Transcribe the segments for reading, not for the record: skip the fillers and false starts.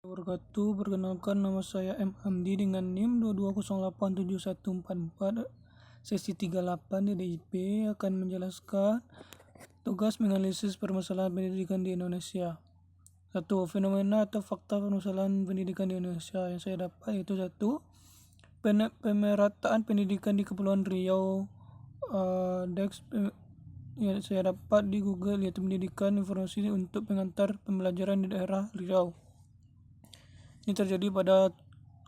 Wabarakatuh. Perkenalkan, nama saya M. Hamdi dengan NIM 22087144 sesi 38 DDIP akan menjelaskan tugas menganalisis permasalahan pendidikan di Indonesia. 1. Fenomena atau fakta permasalahan pendidikan di Indonesia yang saya dapat yaitu 1. Pemerataan pendidikan di Kepulauan Riau. Yang saya dapat di Google yaitu pendidikan informasi untuk pengantar pembelajaran di daerah Riau. Ini terjadi pada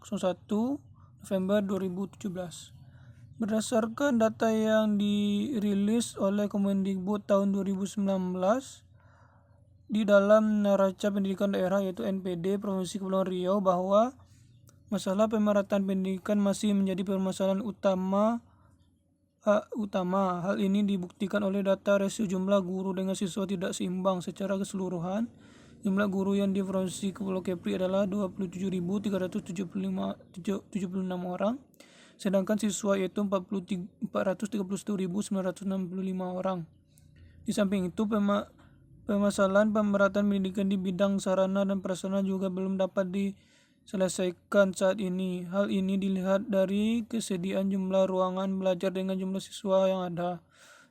1 November 2017. Berdasarkan data yang dirilis oleh Kemendikbud tahun 2019 di dalam Neraca Pendidikan Daerah yaitu NPD Provinsi Kepulauan Riau bahwa masalah pemerataan pendidikan masih menjadi permasalahan utama. Hal ini dibuktikan oleh data rasio jumlah guru dengan siswa tidak seimbang secara keseluruhan. Jumlah guru yang di Provinsi Kepulauan Kepri adalah 27.376 orang, sedangkan siswa yaitu 431.965 orang. Di samping itu, permasalahan pemerataan pendidikan di bidang sarana dan prasarana juga belum dapat diselesaikan saat ini. Hal ini dilihat dari kesediaan jumlah ruangan belajar dengan jumlah siswa yang ada.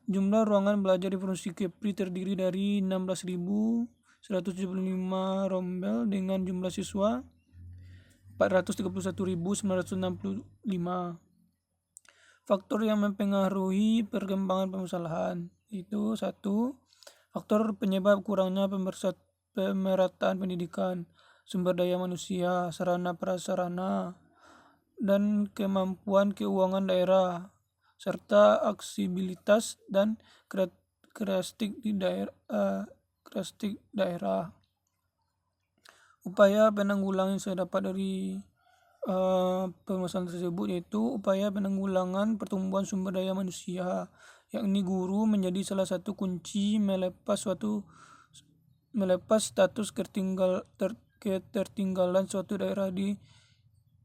Jumlah ruangan belajar di Provinsi Kepri terdiri dari 16.175 rombel dengan jumlah siswa 431.965. Faktor yang mempengaruhi perkembangan permasalahan itu 1. Faktor penyebab kurangnya pemerataan pendidikan, sumber daya manusia, sarana prasarana, dan kemampuan keuangan daerah, serta aksesibilitas dan karakteristik daerah. Upaya penanggulangan yang saya dapat dari permasalahan tersebut yaitu upaya penanggulangan pertumbuhan sumber daya manusia, yakni guru menjadi salah satu kunci melepas status ketertinggalan suatu daerah di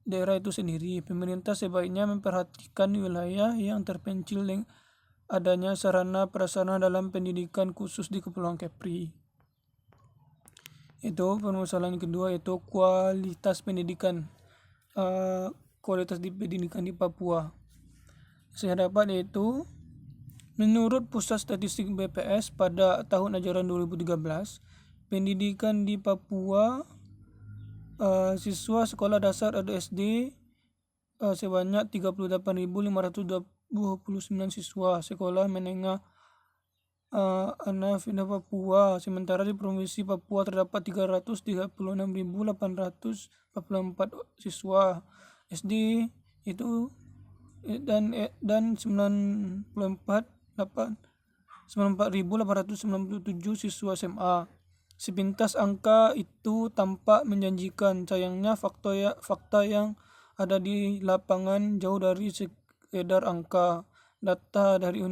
daerah itu sendiri. Pemerintah sebaiknya memperhatikan wilayah yang terpencil dengan adanya sarana prasarana dalam pendidikan khusus di Kepulauan Kepri. Itu permasalahan kedua yaitu kualitas pendidikan. Kualitas di pendidikan di Papua. Saya dapat yaitu menurut Pusat Statistik BPS pada tahun ajaran 2013, pendidikan di Papua siswa sekolah dasar atau SD sebanyak 38.529 siswa, sekolah menengah anak di Papua, sementara di Provinsi Papua terdapat 336.844 siswa SD itu dan 94.897 siswa SMA. Sepintas angka itu tampak menjanjikan, sayangnya fakta yang ada di lapangan jauh dari sekedar angka. Data dari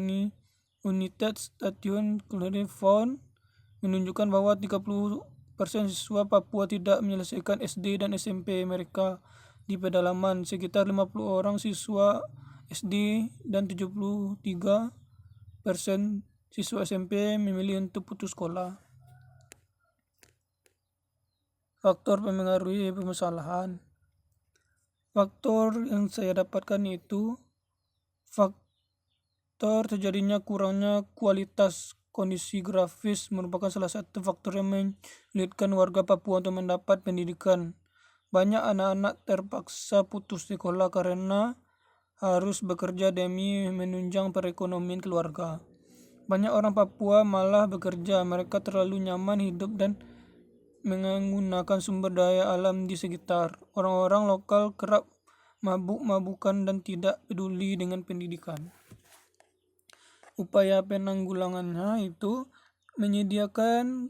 United Stations Climate Fund menunjukkan bahwa 30% siswa Papua tidak menyelesaikan SD dan SMP mereka di pedalaman. Sekitar 50 orang siswa SD dan 73% siswa SMP memilih untuk putus sekolah. Faktor mempengaruhi permasalahan. Faktor yang saya dapatkan yaitu faktor terjadinya kurangnya kualitas kondisi grafis merupakan salah satu faktor yang menyulitkan warga Papua untuk mendapat pendidikan. Banyak anak-anak terpaksa putus sekolah karena harus bekerja demi menunjang perekonomian keluarga. Banyak orang Papua malah bekerja, mereka terlalu nyaman hidup dan menggunakan sumber daya alam di sekitar. Orang-orang lokal kerap mabuk-mabukan dan tidak peduli dengan pendidikan. Upaya penanggulangannya itu menyediakan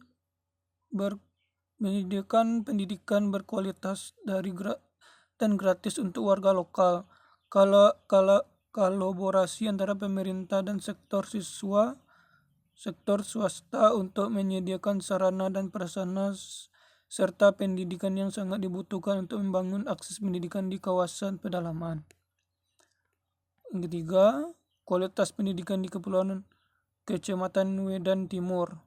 pendidikan berkualitas dan gratis untuk warga lokal. Kolaborasi antara pemerintah dan sektor swasta untuk menyediakan sarana dan prasarana serta pendidikan yang sangat dibutuhkan untuk membangun akses pendidikan di kawasan pedalaman. Yang ketiga, kualitas pendidikan di Kepulauan Kecamatan Wedan Timur.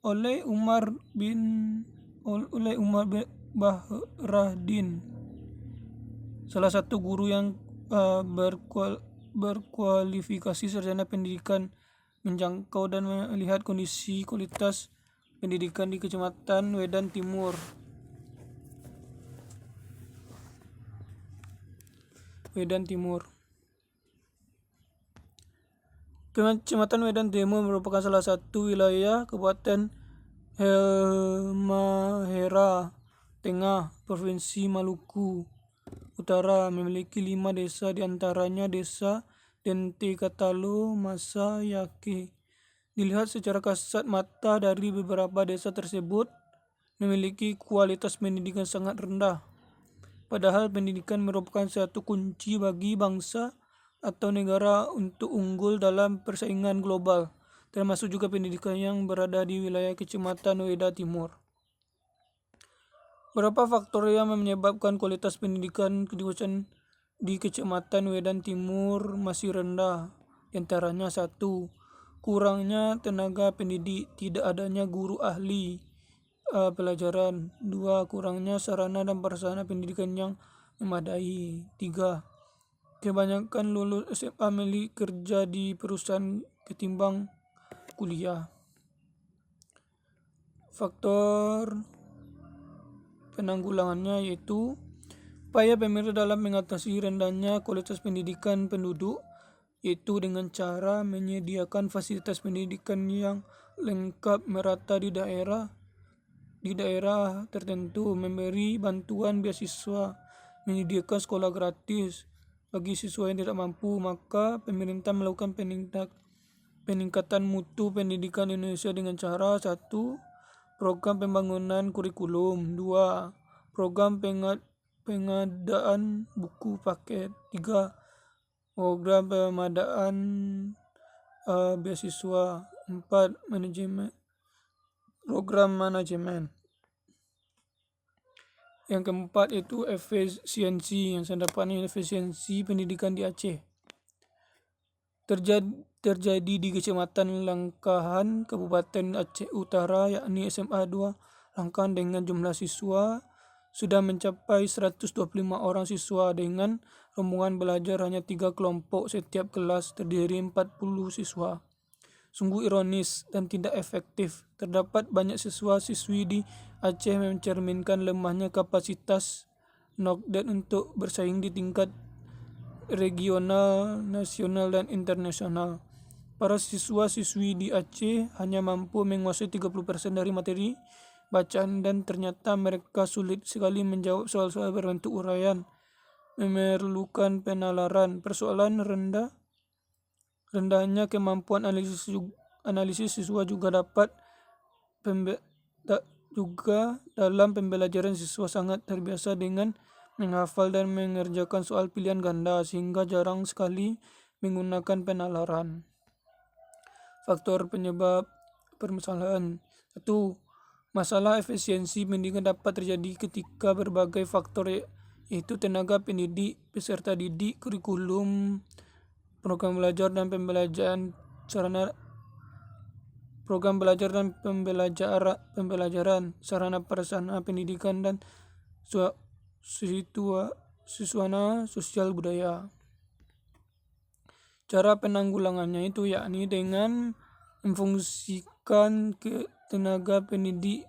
Oleh Umar bin oleh Umar Bahraddin, salah satu guru yang berkualifikasi sarjana pendidikan, menjangkau dan melihat kondisi kualitas pendidikan di Kecamatan Wedan Timur. Kecamatan Wedan Timur merupakan salah satu wilayah Kabupaten Halmahera Tengah, Provinsi Maluku Utara, memiliki 5 desa, diantaranya Desa Dente Katalo Masa Yake. Dilihat secara kasat mata dari beberapa desa tersebut memiliki kualitas pendidikan sangat rendah. Padahal pendidikan merupakan satu kunci bagi bangsa atau negara untuk unggul dalam persaingan global, termasuk juga pendidikan yang berada di wilayah Kecamatan Wedan Timur. Berapa faktor yang menyebabkan kualitas pendidikan di Kecamatan Wedan Timur masih rendah? Di antaranya 1. Kurangnya tenaga pendidik, tidak adanya guru ahli pelajaran. 2. Kurangnya sarana dan prasarana pendidikan yang memadai. 3. Kebanyakan lulus SMA milih kerja di perusahaan ketimbang kuliah. Faktor penanggulangannya yaitu upaya pemerintah dalam mengatasi rendahnya kualitas pendidikan penduduk, yaitu dengan cara menyediakan fasilitas pendidikan yang lengkap merata di daerah tertentu, memberi bantuan beasiswa, menyediakan sekolah gratis bagi siswa yang tidak mampu. Maka pemerintah melakukan peningkatan mutu pendidikan Indonesia dengan cara 1. Program pembangunan kurikulum. 2. Program pengadaan buku paket. 3. Program pengadaan beasiswa. 4. Program manajemen. Yang keempat itu efisiensi. Yang saya dapat efisiensi pendidikan di Aceh terjadi di Kecamatan Langkahan, Kabupaten Aceh Utara, yakni SMA 2 Langkahan dengan jumlah siswa sudah mencapai 125 orang siswa dengan rombongan belajar hanya 3 kelompok, setiap kelas terdiri 40 siswa. Sungguh ironis dan tidak efektif. Terdapat banyak siswa-siswi di Aceh mencerminkan lemahnya kapasitas Nokdet untuk bersaing di tingkat regional, nasional, dan internasional. Para siswa-siswi di Aceh hanya mampu menguasai 30% dari materi bacaan dan ternyata mereka sulit sekali menjawab soal-soal berbentuk uraian, memerlukan penalaran. Persoalan rendahnya kemampuan analisis siswa juga dalam pembelajaran. Siswa sangat terbiasa dengan menghafal dan mengerjakan soal pilihan ganda sehingga jarang sekali menggunakan penalaran. Faktor penyebab permasalahan. 1. Masalah efisiensi pendidikan dapat terjadi ketika berbagai faktor, yaitu tenaga pendidik, peserta didik, kurikulum, program belajar dan pembelajaran, sarana prasarana pendidikan, dan suasana sosial budaya. Cara penanggulangannya itu yakni dengan memfungsikan tenaga pendidik,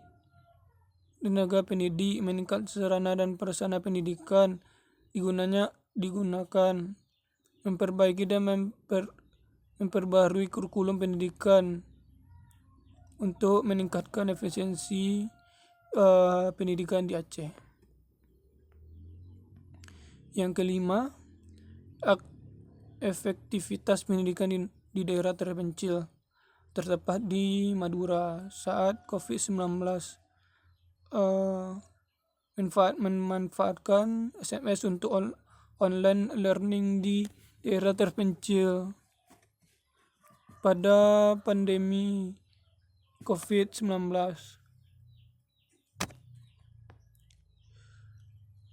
meningkat sarana dan prasarana pendidikan digunakan, memperbaiki dan memperbarui kurikulum pendidikan untuk meningkatkan efisiensi pendidikan di Aceh. Yang kelima, efektivitas pendidikan di daerah terpencil terdapat di Madura saat COVID-19. Memanfaatkan SMS untuk online learning di daerah terpencil pada pandemi COVID-19.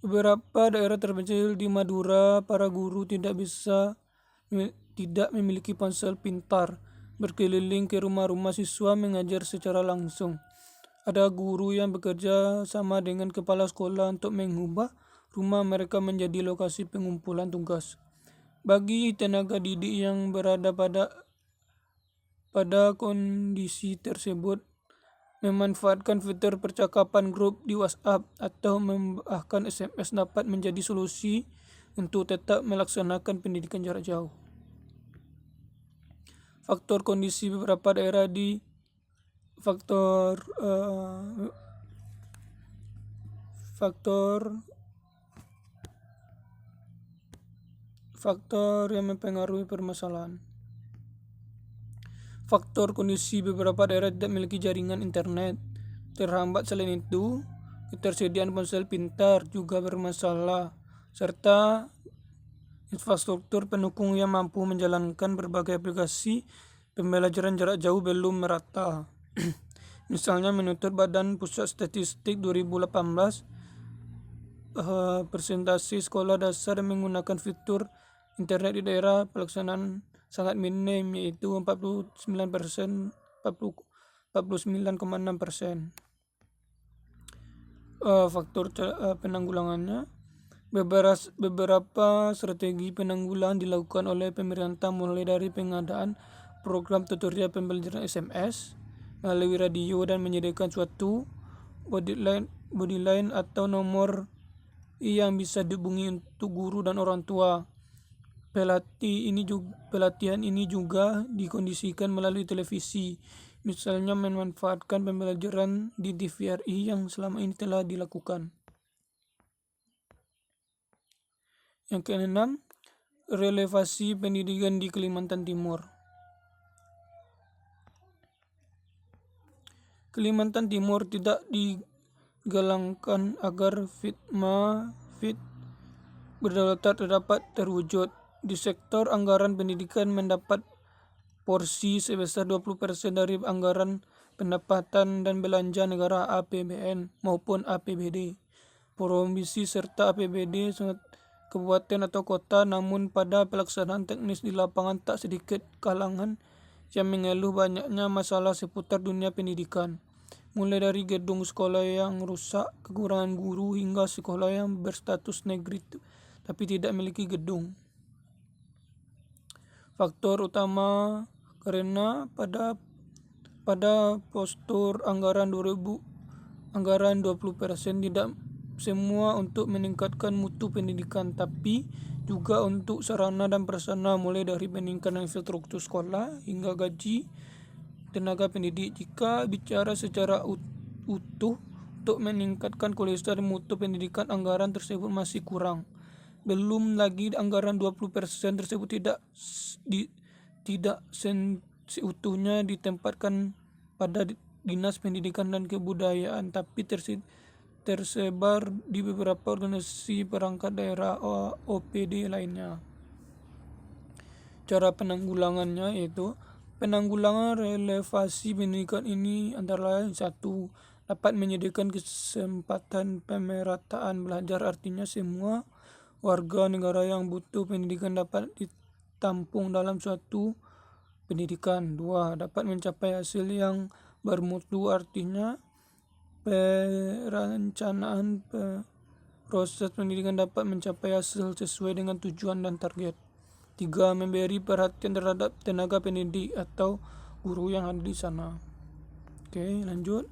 Beberapa daerah terpencil di Madura, para guru tidak memiliki ponsel pintar, berkeliling ke rumah-rumah siswa mengajar secara langsung. Ada guru yang bekerja sama dengan kepala sekolah untuk mengubah rumah mereka menjadi lokasi pengumpulan tugas. Bagi tenaga didik yang berada pada kondisi tersebut, memanfaatkan fitur percakapan grup di WhatsApp atau bahkan SMS dapat menjadi solusi untuk tetap melaksanakan pendidikan jarak jauh. Faktor kondisi beberapa daerah di faktor yang mempengaruhi permasalahan. Faktor kondisi beberapa daerah tidak memiliki jaringan internet terhambat. Selain itu, ketersediaan ponsel pintar juga bermasalah, serta infrastruktur pendukung yang mampu menjalankan berbagai aplikasi pembelajaran jarak jauh belum merata. Misalnya menurut Badan Pusat Statistik 2018, persentase sekolah dasar yang menggunakan fitur internet di daerah pelaksanaan sangat minim, yaitu 49%, 49,6%. Faktor penanggulangannya, beberapa strategi penanggulangan dilakukan oleh pemerintah, mulai dari pengadaan program tutorial pembelajaran SMS melalui radio dan menyediakan suatu bodyline atau nomor yang bisa dihubungi untuk guru dan orang tua. Pelatihan ini juga dikondisikan melalui televisi, misalnya memanfaatkan pembelajaran di TVRI yang selama ini telah dilakukan. Yang keenam, relevasi pendidikan di Kalimantan Timur. Kalimantan Timur tidak digalangkan agar fit berdaulat dapat terwujud. Di sektor anggaran pendidikan mendapat porsi sebesar 20% dari anggaran pendapatan dan belanja negara APBN maupun APBD provinsi serta APBD kabupaten atau kota. Namun pada pelaksanaan teknis di lapangan tak sedikit kalangan yang mengeluh banyaknya masalah seputar dunia pendidikan, mulai dari gedung sekolah yang rusak, kekurangan guru, hingga sekolah yang berstatus negeri tapi tidak memiliki gedung. Faktor utama karena pada postur anggaran 20% tidak semua untuk meningkatkan mutu pendidikan, tapi juga untuk sarana dan prasarana, mulai dari peningkatan infrastruktur sekolah hingga gaji tenaga pendidik. Jika bicara secara utuh untuk meningkatkan kualitas dan mutu pendidikan, anggaran tersebut masih kurang. Belum lagi anggaran 20% tersebut tidak seutuhnya ditempatkan pada Dinas Pendidikan dan Kebudayaan, tapi tersebar di beberapa organisasi perangkat daerah OPD lainnya. Cara penanggulangannya yaitu penanggulangan relevasi pendidikan ini antara lain: 1. Dapat menyediakan kesempatan pemerataan belajar, artinya semua warga negara yang butuh pendidikan dapat ditampung dalam suatu pendidikan. 2. Dapat mencapai hasil yang bermutu, artinya perencanaan proses pendidikan dapat mencapai hasil sesuai dengan tujuan dan target. 3. Memberi perhatian terhadap tenaga pendidik atau guru yang ada di sana. Oke, lanjut.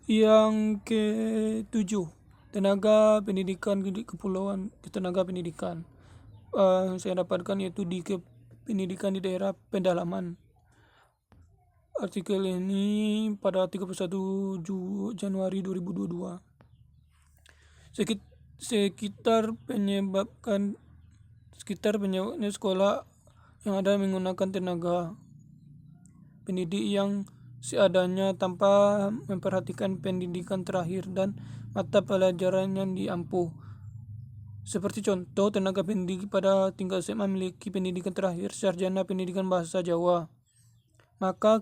Yang ke-7, tenaga pendidikan di kepulauan. Tenaga pendidikan saya dapatkan yaitu di pendidikan di daerah pedalaman. Artikel ini pada 31 Januari 2022. Sekitar penyebabnya sekolah yang ada menggunakan tenaga pendidik yang seadanya tanpa memperhatikan pendidikan terakhir dan mata pelajaran yang diampu. Seperti contoh, tenaga pendidik pada tingkat SMA memiliki pendidikan terakhir sarjana pendidikan bahasa Jawa. Maka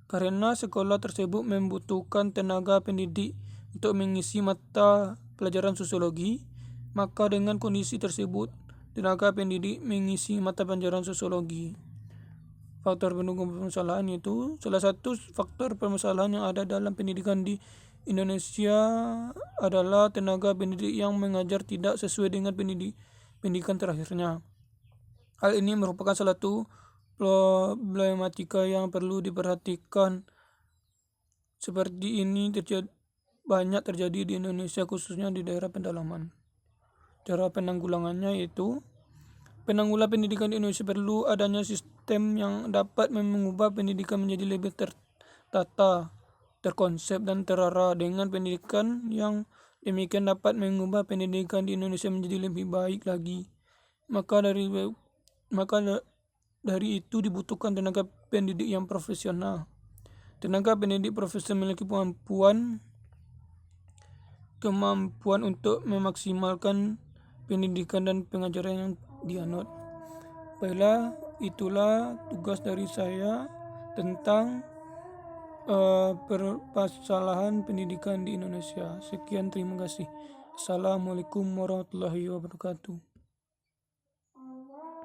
karena sekolah tersebut membutuhkan tenaga pendidik untuk mengisi mata pelajaran sosiologi, maka dengan kondisi tersebut tenaga pendidik mengisi mata pelajaran sosiologi. faktor pendukung permasalahan, yaitu salah satu faktor permasalahan yang ada dalam pendidikan di Indonesia adalah tenaga pendidik yang mengajar tidak sesuai dengan pendidikan terakhirnya. Hal ini merupakan salah satu problematika yang perlu diperhatikan. Seperti ini banyak terjadi di Indonesia, khususnya di daerah pedalaman. Cara penanggulangannya yaitu penanggulangan pendidikan di Indonesia perlu adanya sistem yang dapat mengubah pendidikan menjadi lebih tertata, terkonsep, dan terarah. Dengan pendidikan yang demikian dapat mengubah pendidikan di Indonesia menjadi lebih baik lagi. Maka dari itu dibutuhkan tenaga pendidik yang profesional. Tenaga pendidik profesional memiliki kemampuan untuk memaksimalkan pendidikan dan pengajaran yang dianut. Baiklah, itulah tugas dari saya tentang permasalahan pendidikan di Indonesia. Sekian, terima kasih. Assalamualaikum warahmatullahi wabarakatuh.